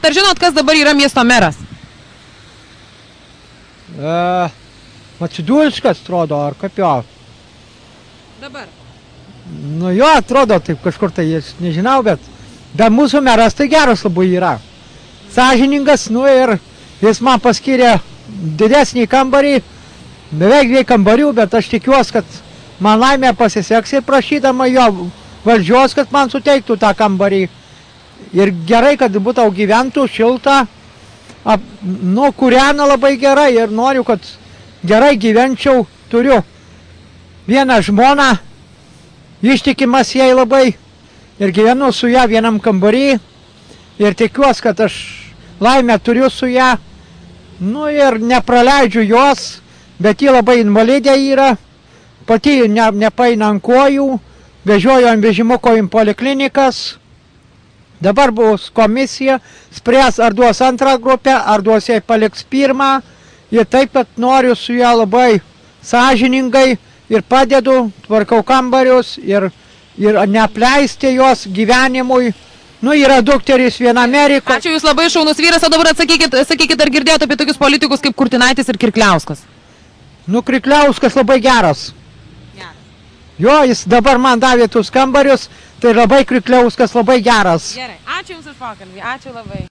ar žinot, kas dabar yra miesto meras? Macedulskas atrodo, ar kaip jo? Dabar. Nu jo, atrodo taip kažkur tai, nežinau, bet mūsų meras tai geras labai yra. Sąžiningas, nu ir jis man paskyrė didesnį kambarį, beveik 2 kambarių, bet aš tikiuosi, kad man laimė pasiseks ir prašydama jo valdžios, kad man suteiktų tą kambarį. Ir gerai, kad būtų gyventų, šilta, nu, kūrena labai gerai ir noriu, kad gerai gyvenčiau, turiu vieną žmoną, ištikimas jai labai ir gyvenu su ją vienam kambarį ir tikiuosi, kad aš laimę turiu su ją, nu ir nepraleidžiu jos, bet ji labai invalidė yra, pati nepaina ant kojų, vežioju ant vežimuko į poliklinikas. Dabar bus komisija, spręs ar duos antrą grupę, ar duos jai paliks pirmą. Ir taip, kad noriu su ją labai sąžiningai ir padedu, tvarkau kambarius ir neapleisti jos gyvenimui. Nu, yra dukteris viena Amerikoje. Ačiū, jūs labai šaunus vyras, o dabar sakykit, ar girdėjote apie tokius politikus kaip Kurtinaitis ir Kirkliauskas? Nu, Kirkliauskas labai geras. Jo, jis dabar man davė tus kambarius, tai labai Kirkliauskas labai geras. Gerai, ačiū Jums už pokalbį, ačiū labai.